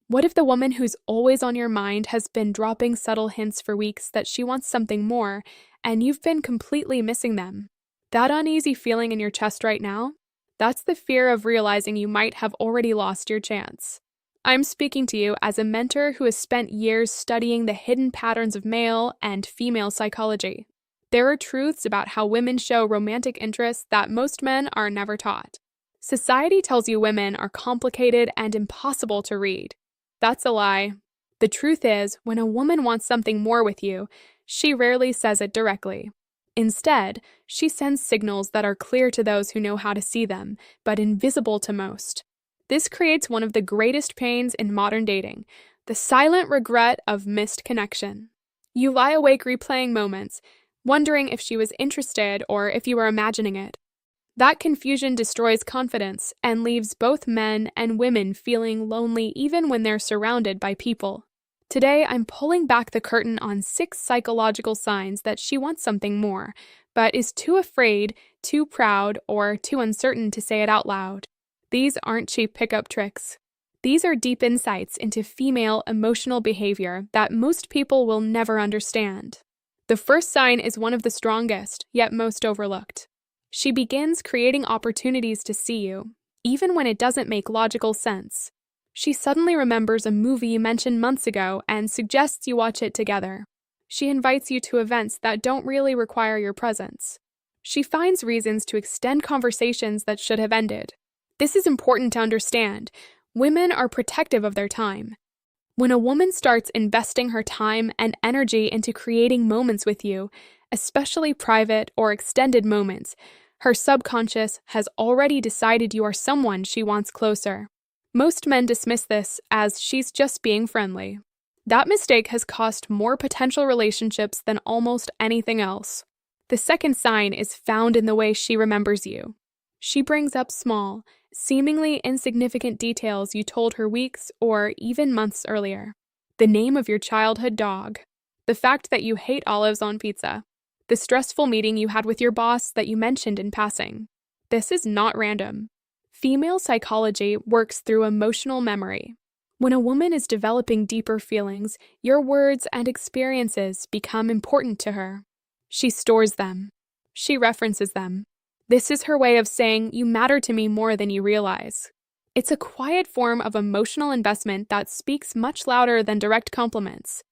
What if the woman who's always on your mind has been dropping subtle hints for weeks that she wants something more, and you've been completely missing them? That uneasy feeling in your chest right now? That's the fear of realizing you might have already lost your chance. I'm speaking to you as a mentor who has spent years studying the hidden patterns of male and female psychology. There are truths about how women show romantic interest that most men are never taught. Society tells you women are complicated and impossible to read. That's a lie. The truth is, when a woman wants something more with you, she rarely says it directly. Instead, she sends signals that are clear to those who know how to see them, but invisible to most. This creates one of the greatest pains in modern dating, the silent regret of missed connection. You lie awake replaying moments, wondering if she was interested or if you were imagining it. That confusion destroys confidence and leaves both men and women feeling lonely even when they're surrounded by people. Today, I'm pulling back the curtain on 6 psychological signs that she wants something more, but is too afraid, too proud, or too uncertain to say it out loud. These aren't cheap pickup tricks. These are deep insights into female emotional behavior that most people will never understand. The first sign is one of the strongest, yet most overlooked. She begins creating opportunities to see you, even when it doesn't make logical sense. She suddenly remembers a movie you mentioned months ago and suggests you watch it together. She invites you to events that don't really require your presence. She finds reasons to extend conversations that should have ended. This is important to understand. Women are protective of their time. When a woman starts investing her time and energy into creating moments with you, especially private or extended moments, her subconscious has already decided you are someone she wants closer. Most men dismiss this as she's just being friendly. That mistake has cost more potential relationships than almost anything else. The second sign is found in the way she remembers you. She brings up small, seemingly insignificant details you told her weeks or even months earlier. The name of your childhood dog. The fact that you hate olives on pizza. The stressful meeting you had with your boss that you mentioned in passing. This is not random. Female psychology works through emotional memory. When a woman is developing deeper feelings, your words and experiences become important to her. She stores them. She references them. This is her way of saying, you matter to me more than you realize. It's a quiet form of emotional investment that speaks much louder than direct compliments.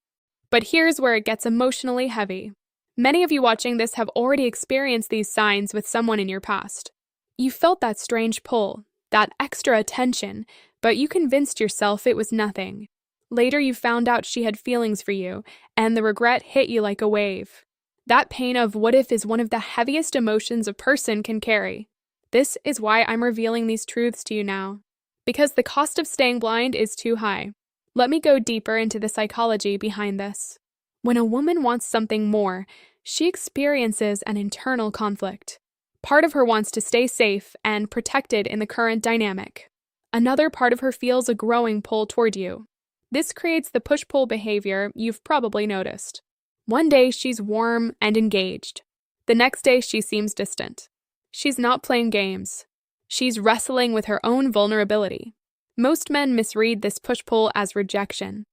But here's where it gets emotionally heavy. Many of you watching this have already experienced these signs with someone in your past. You felt that strange pull, that extra attention, but you convinced yourself it was nothing. Later you found out she had feelings for you, and the regret hit you like a wave. That pain of what if is one of the heaviest emotions a person can carry. This is why I'm revealing these truths to you now. Because the cost of staying blind is too high. Let me go deeper into the psychology behind this. When a woman wants something more, she experiences an internal conflict. Part of her wants to stay safe and protected in the current dynamic. Another part of her feels a growing pull toward you. This creates the push-pull behavior you've probably noticed. One day she's warm and engaged. The next day she seems distant. She's not playing games. She's wrestling with her own vulnerability. Most men misread this push-pull as rejection.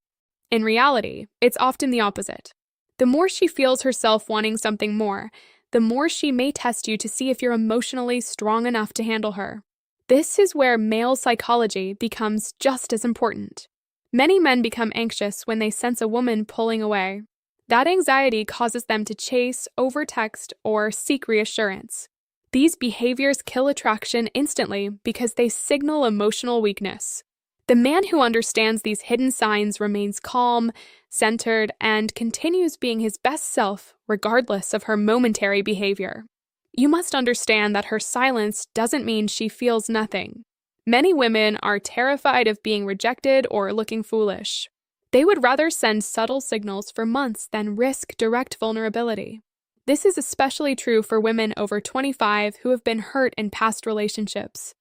In reality, it's often the opposite. The more she feels herself wanting something more, the more she may test you to see if you're emotionally strong enough to handle her. This is where male psychology becomes just as important. Many men become anxious when they sense a woman pulling away. That anxiety causes them to chase, overtext, or seek reassurance. These behaviors kill attraction instantly because they signal emotional weakness. The man who understands these hidden signs remains calm, centered, and continues being his best self regardless of her momentary behavior. You must understand that her silence doesn't mean she feels nothing. Many women are terrified of being rejected or looking foolish. They would rather send subtle signals for months than risk direct vulnerability. This is especially true for women over 25 who have been hurt in past relationships.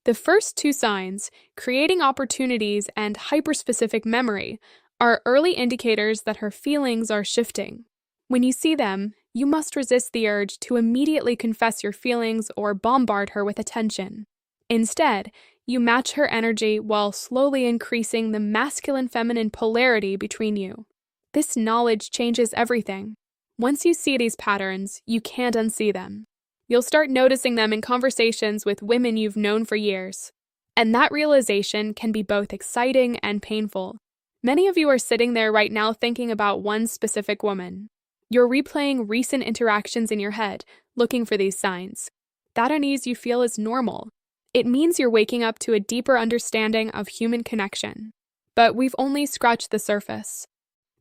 The first 2 signs, creating opportunities and hyperspecific memory, are early indicators that her feelings are shifting. When you see them, you must resist the urge to immediately confess your feelings or bombard her with attention. Instead, You match her energy while slowly increasing the masculine-feminine polarity between you. This knowledge changes everything. Once you see these patterns, you can't unsee them. You'll start noticing them in conversations with women you've known for years. And that realization can be both exciting and painful. Many of you are sitting there right now thinking about one specific woman. You're replaying recent interactions in your head, looking for these signs. That unease you feel is normal. It means you're waking up to a deeper understanding of human connection. But we've only scratched the surface.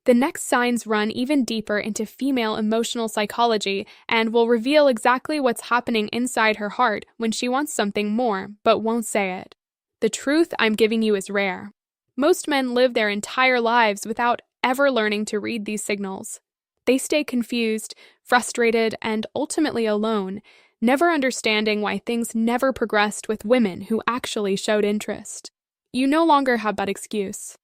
The next signs run even deeper into female emotional psychology and will reveal exactly what's happening inside her heart when she wants something more but won't say it. The truth I'm giving you is rare. Most men live their entire lives without ever learning to read these signals. They stay confused, frustrated, and ultimately alone, never understanding why things never progressed with women who actually showed interest. You no longer have that excuse.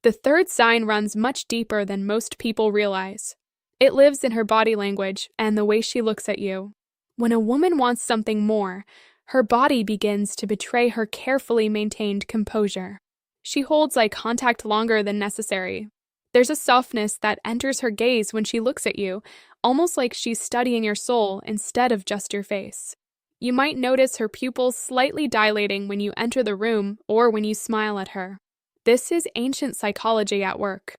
The third sign runs much deeper than most people realize. It lives in her body language and the way she looks at you. When a woman wants something more, her body begins to betray her carefully maintained composure. She holds eye contact longer than necessary. There's a softness that enters her gaze when she looks at you, almost like she's studying your soul instead of just your face. You might notice her pupils slightly dilating when you enter the room or when you smile at her. This is ancient psychology at work.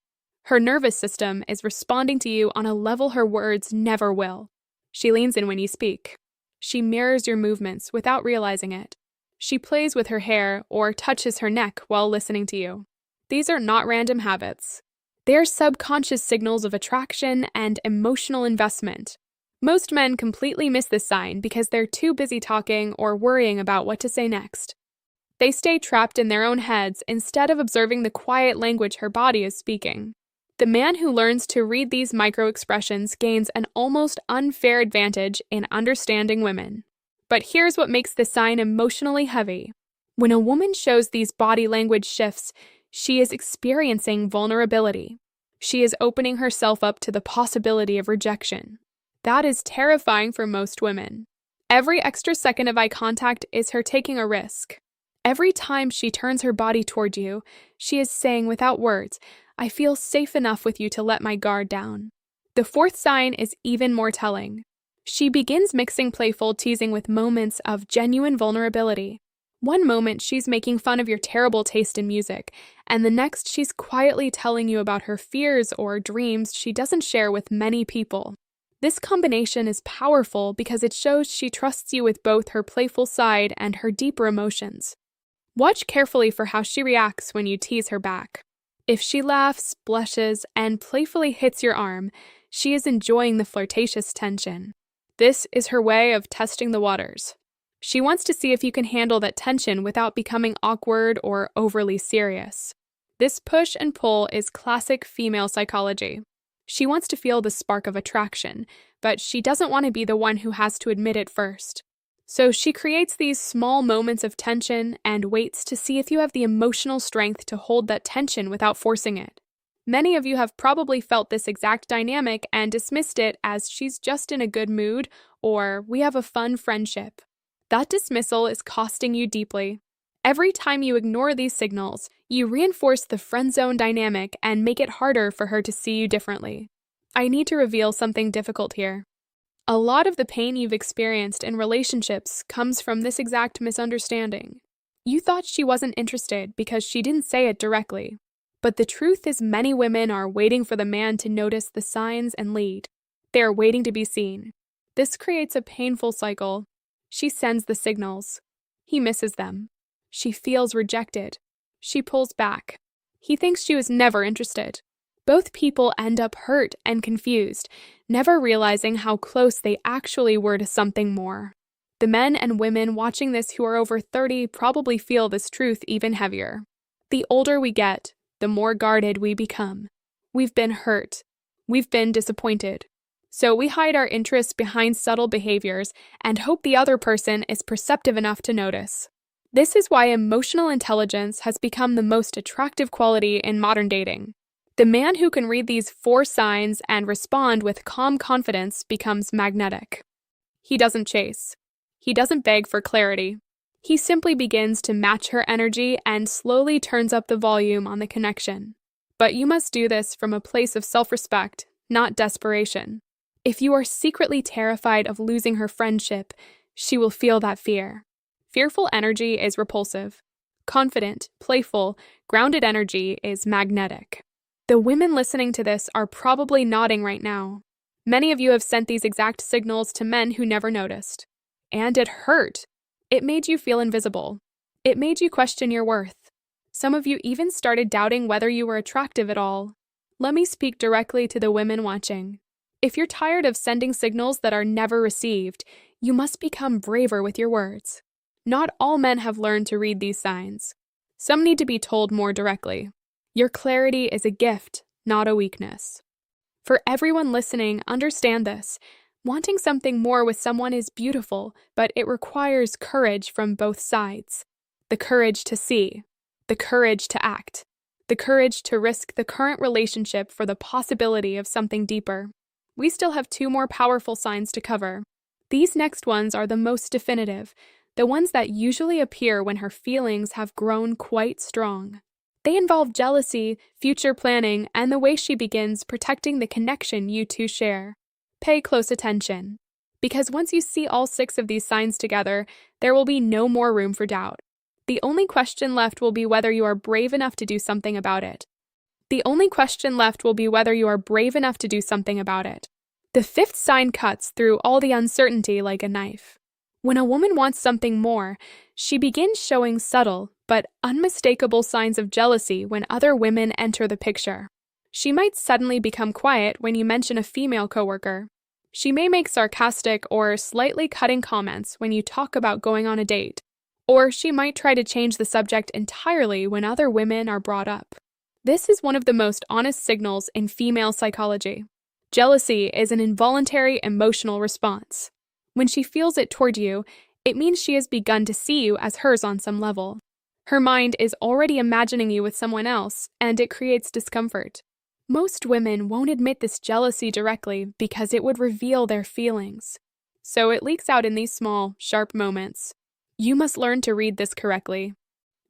Her nervous system is responding to you on a level her words never will. She leans in when you speak. She mirrors your movements without realizing it. She plays with her hair or touches her neck while listening to you. These are not random habits. They are subconscious signals of attraction and emotional investment. Most men completely miss this sign because they're too busy talking or worrying about what to say next. They stay trapped in their own heads instead of observing the quiet language her body is speaking. The man who learns to read these micro-expressions gains an almost unfair advantage in understanding women. But here's what makes this sign emotionally heavy. When a woman shows these body language shifts, she is experiencing vulnerability. She is opening herself up to the possibility of rejection. That is terrifying for most women. Every extra second of eye contact is her taking a risk. Every time she turns her body toward you, she is saying without words, "I feel safe enough with you to let my guard down." The fourth sign is even more telling. She begins mixing playful teasing with moments of genuine vulnerability. One moment she's making fun of your terrible taste in music, and the next she's quietly telling you about her fears or dreams she doesn't share with many people. This combination is powerful because it shows she trusts you with both her playful side and her deeper emotions. Watch carefully for how she reacts when you tease her back. If she laughs, blushes, and playfully hits your arm, she is enjoying the flirtatious tension. This is her way of testing the waters. She wants to see if you can handle that tension without becoming awkward or overly serious. This push and pull is classic female psychology. She wants to feel the spark of attraction, but she doesn't want to be the one who has to admit it first. So she creates these small moments of tension and waits to see if you have the emotional strength to hold that tension without forcing it. Many of you have probably felt this exact dynamic and dismissed it as she's just in a good mood or we have a fun friendship. That dismissal is costing you deeply. Every time you ignore these signals, you reinforce the friend zone dynamic and make it harder for her to see you differently. I need to reveal something difficult here. A lot of the pain you've experienced in relationships comes from this exact misunderstanding. You thought she wasn't interested because she didn't say it directly. But the truth is many women are waiting for the man to notice the signs and lead. They are waiting to be seen. This creates a painful cycle. She sends the signals. He misses them. She feels rejected. She pulls back. He thinks she was never interested. Both people end up hurt and confused, never realizing how close they actually were to something more. The men and women watching this who are over 30 probably feel this truth even heavier. The older we get, the more guarded we become. We've been hurt. We've been disappointed. So we hide our interests behind subtle behaviors and hope the other person is perceptive enough to notice. This is why emotional intelligence has become the most attractive quality in modern dating. The man who can read these 4 signs and respond with calm confidence becomes magnetic. He doesn't chase. He doesn't beg for clarity. He simply begins to match her energy and slowly turns up the volume on the connection. But you must do this from a place of self-respect, not desperation. If you are secretly terrified of losing her friendship, she will feel that fear. Fearful energy is repulsive. Confident, playful, grounded energy is magnetic. The women listening to this are probably nodding right now. Many of you have sent these exact signals to men who never noticed. And it hurt. It made you feel invisible. It made you question your worth. Some of you even started doubting whether you were attractive at all. Let me speak directly to the women watching. If you're tired of sending signals that are never received, you must become braver with your words. Not all men have learned to read these signs. Some need to be told more directly. Your clarity is a gift, not a weakness. For everyone listening, understand this. Wanting something more with someone is beautiful, but it requires courage from both sides. The courage to see, the courage to act, the courage to risk the current relationship for the possibility of something deeper. We still have 2 more powerful signs to cover. These next ones are the most definitive, the ones that usually appear when her feelings have grown quite strong. They involve jealousy, future planning, and the way she begins protecting the connection you two share. Pay close attention, because once you see all 6 of these signs together, there will be no more room for doubt. The only question left will be whether you are brave enough to do something about it. The 5th sign cuts through all the uncertainty like a knife. When a woman wants something more, she begins showing subtle but unmistakable signs of jealousy when other women enter the picture. She might suddenly become quiet when you mention a female coworker. She may make sarcastic or slightly cutting comments when you talk about going on a date. Or she might try to change the subject entirely when other women are brought up. This is one of the most honest signals in female psychology. Jealousy is an involuntary emotional response. When she feels it toward you, it means she has begun to see you as hers on some level. Her mind is already imagining you with someone else, and it creates discomfort. Most women won't admit this jealousy directly because it would reveal their feelings. So it leaks out in these small, sharp moments. You must learn to read this correctly.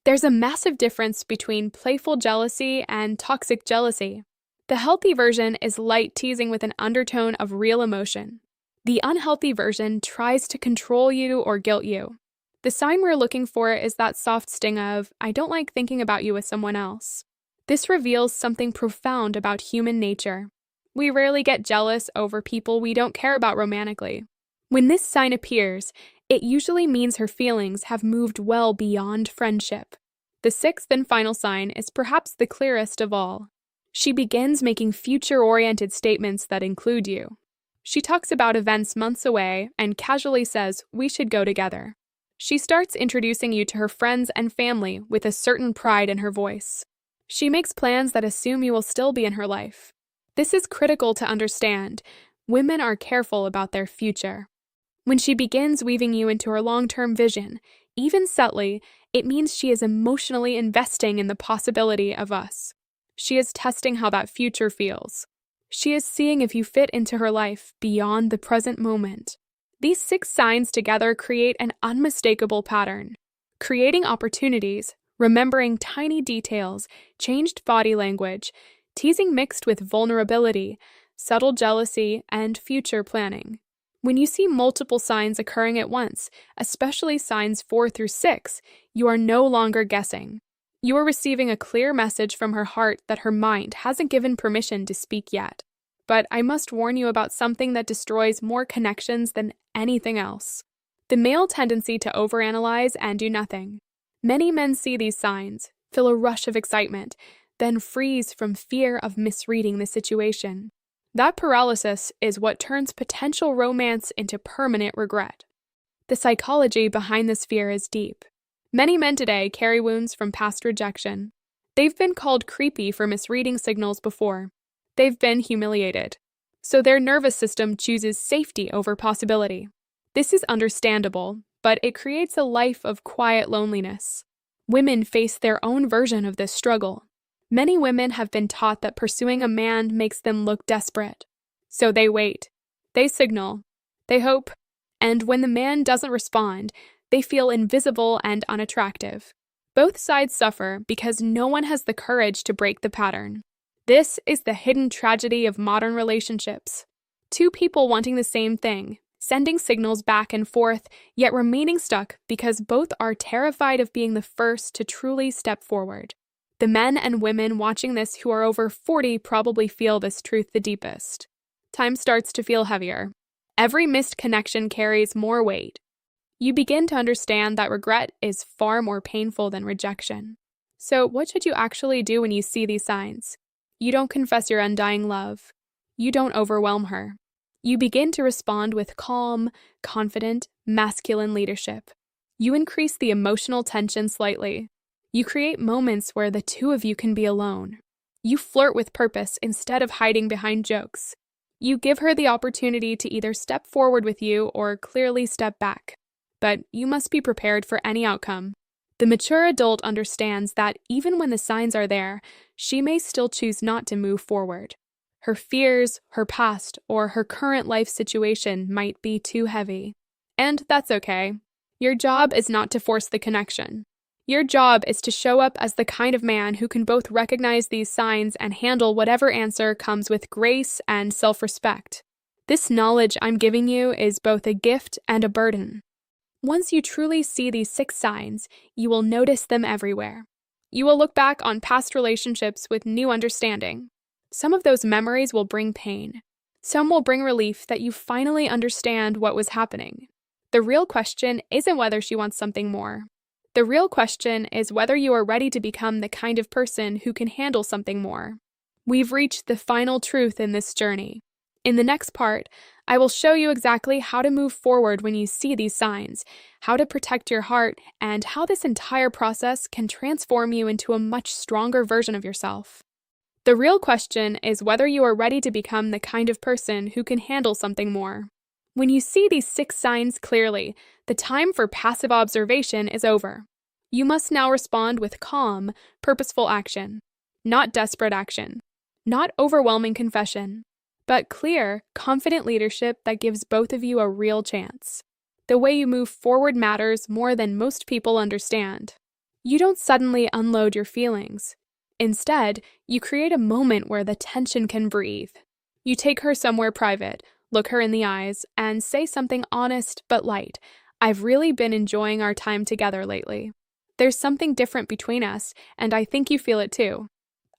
There's a massive difference between playful jealousy and toxic jealousy. The healthy version is light teasing with an undertone of real emotion. The unhealthy version tries to control you or guilt you. The sign we're looking for is that soft sting of, I don't like thinking about you with someone else. This reveals something profound about human nature. We rarely get jealous over people we don't care about romantically. When this sign appears, it usually means her feelings have moved well beyond friendship. The 6th and final sign is perhaps the clearest of all. She begins making future-oriented statements that include you. She talks about events months away and casually says, we should go together. She starts introducing you to her friends and family with a certain pride in her voice. She makes plans that assume you will still be in her life. This is critical to understand. Women are careful about their future. When she begins weaving you into her long-term vision, even subtly, it means she is emotionally investing in the possibility of us. She is testing how that future feels. She is seeing if you fit into her life beyond the present moment. These 6 signs together create an unmistakable pattern, creating opportunities, remembering tiny details, changed body language, teasing mixed with vulnerability, subtle jealousy, and future planning. When you see multiple signs occurring at once, especially signs 4 through 6, you are no longer guessing. You are receiving a clear message from her heart that her mind hasn't given permission to speak yet. But I must warn you about something that destroys more connections than anything else. The male tendency to overanalyze and do nothing. Many men see these signs, feel a rush of excitement, then freeze from fear of misreading the situation. That paralysis is what turns potential romance into permanent regret. The psychology behind this fear is deep. Many men today carry wounds from past rejection. They've been called creepy for misreading signals before. They've been humiliated. So their nervous system chooses safety over possibility. This is understandable, but it creates a life of quiet loneliness. Women face their own version of this struggle. Many women have been taught that pursuing a man makes them look desperate. So they wait. They signal. They hope. And when the man doesn't respond, they feel invisible and unattractive. Both sides suffer because no one has the courage to break the pattern. This is the hidden tragedy of modern relationships. Two people wanting the same thing, sending signals back and forth, yet remaining stuck because both are terrified of being the first to truly step forward. The men and women watching this who are over 40 probably feel this truth the deepest. Time starts to feel heavier. Every missed connection carries more weight. You begin to understand that regret is far more painful than rejection. So, what should you actually do when you see these signs? You don't confess your undying love. You don't overwhelm her. You begin to respond with calm, confident, masculine leadership. You increase the emotional tension slightly. You create moments where the two of you can be alone. You flirt with purpose instead of hiding behind jokes. You give her the opportunity to either step forward with you or clearly step back. But you must be prepared for any outcome. The mature adult understands that even when the signs are there, she may still choose not to move forward. Her fears, her past, or her current life situation might be too heavy. And that's okay. Your job is not to force the connection. Your job is to show up as the kind of man who can both recognize these signs and handle whatever answer comes with grace and self-respect. This knowledge I'm giving you is both a gift and a burden. Once you truly see these 6 signs, you will notice them everywhere. You will look back on past relationships with new understanding. Some of those memories will bring pain. Some will bring relief that you finally understand what was happening. The real question isn't whether she wants something more. The real question is whether you are ready to become the kind of person who can handle something more. We've reached the final truth in this journey. In the next part, I will show you exactly how to move forward when you see these signs, how to protect your heart, and how this entire process can transform you into a much stronger version of yourself. The real question is whether you are ready to become the kind of person who can handle something more. When you see these 6 signs clearly, the time for passive observation is over. You must now respond with calm, purposeful action. Not desperate action. Not overwhelming confession. But clear, confident leadership that gives both of you a real chance. The way you move forward matters more than most people understand. You don't suddenly unload your feelings. Instead, you create a moment where the tension can breathe. You take her somewhere private, look her in the eyes, and say something honest but light. I've really been enjoying our time together lately. There's something different between us, and I think you feel it too.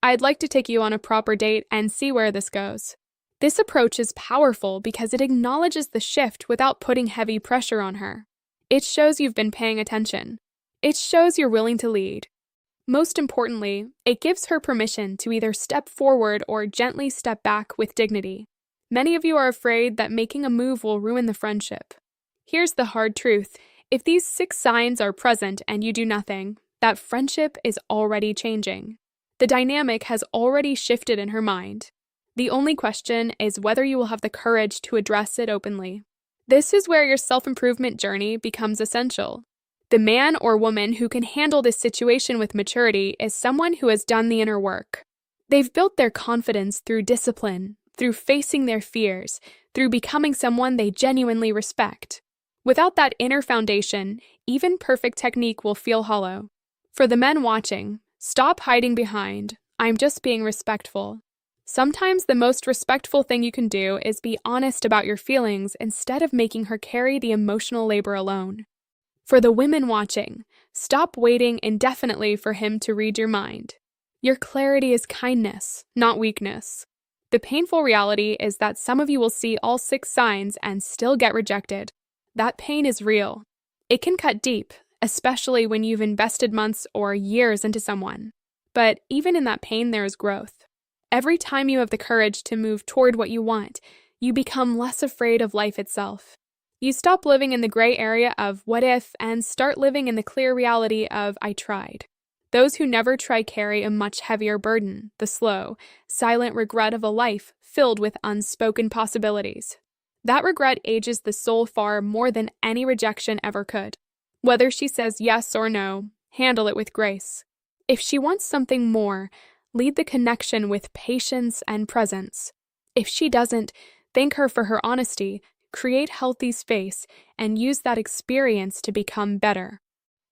I'd like to take you on a proper date and see where this goes. This approach is powerful because it acknowledges the shift without putting heavy pressure on her. It shows you've been paying attention. It shows you're willing to lead. Most importantly, it gives her permission to either step forward or gently step back with dignity. Many of you are afraid that making a move will ruin the friendship. Here's the hard truth. If these 6 signs are present and you do nothing, that friendship is already changing. The dynamic has already shifted in her mind. The only question is whether you will have the courage to address it openly. This is where your self-improvement journey becomes essential. The man or woman who can handle this situation with maturity is someone who has done the inner work. They've built their confidence through discipline, through facing their fears, through becoming someone they genuinely respect. Without that inner foundation, even perfect technique will feel hollow. For the men watching, stop hiding behind, "I'm just being respectful." Sometimes the most respectful thing you can do is be honest about your feelings instead of making her carry the emotional labor alone. For the women watching, stop waiting indefinitely for him to read your mind. Your clarity is kindness, not weakness. The painful reality is that some of you will see all 6 signs and still get rejected. That pain is real. It can cut deep, especially when you've invested months or years into someone. But even in that pain, there is growth. Every time you have the courage to move toward what you want, you become less afraid of life itself. You stop living in the gray area of what if and start living in the clear reality of I tried. Those who never try carry a much heavier burden, the slow, silent regret of a life filled with unspoken possibilities. That regret ages the soul far more than any rejection ever could. Whether she says yes or no, handle it with grace. If she wants something more, lead the connection with patience and presence. If she doesn't, thank her for her honesty, create healthy space, and use that experience to become better.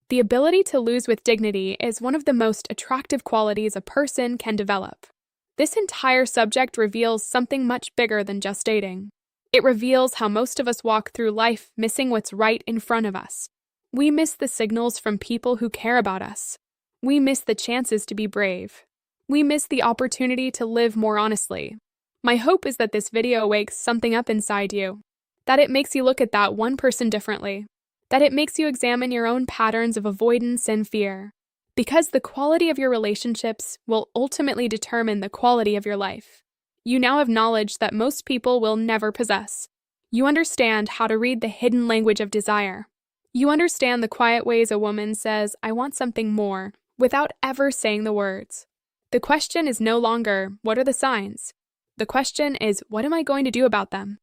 The ability to lose with dignity is one of the most attractive qualities a person can develop. This entire subject reveals something much bigger than just dating. It reveals how most of us walk through life missing what's right in front of us. We miss the signals from people who care about us. We miss the chances to be brave. We miss the opportunity to live more honestly. My hope is that this video wakes something up inside you, that it makes you look at that one person differently, that it makes you examine your own patterns of avoidance and fear. Because the quality of your relationships will ultimately determine the quality of your life. You now have knowledge that most people will never possess. You understand how to read the hidden language of desire. You understand the quiet ways a woman says, "I want something more," without ever saying the words. The question is no longer, what are the signs? The question is, what am I going to do about them?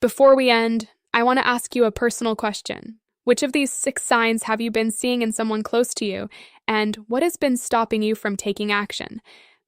Before we end, I want to ask you a personal question. Which of these 6 signs have you been seeing in someone close to you, and what has been stopping you from taking action?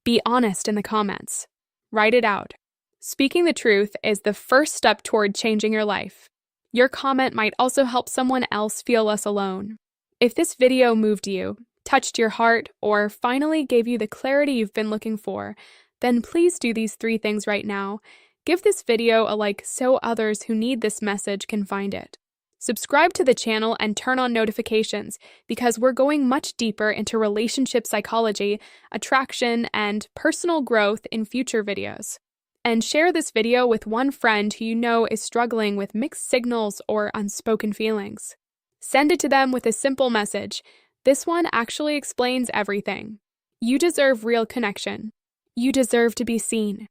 Be honest in the comments. Write it out. Speaking the truth is the first step toward changing your life. Your comment might also help someone else feel less alone. If this video moved you, touched your heart, or finally gave you the clarity you've been looking for, then please do these 3 things right now. Give this video a like so others who need this message can find it. Subscribe to the channel and turn on notifications because we're going much deeper into relationship psychology, attraction, and personal growth in future videos. And share this video with one friend who you know is struggling with mixed signals or unspoken feelings. Send it to them with a simple message. This one actually explains everything. You deserve real connection. You deserve to be seen.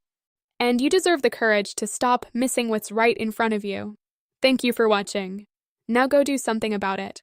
And you deserve the courage to stop missing what's right in front of you. Thank you for watching. Now go do something about it.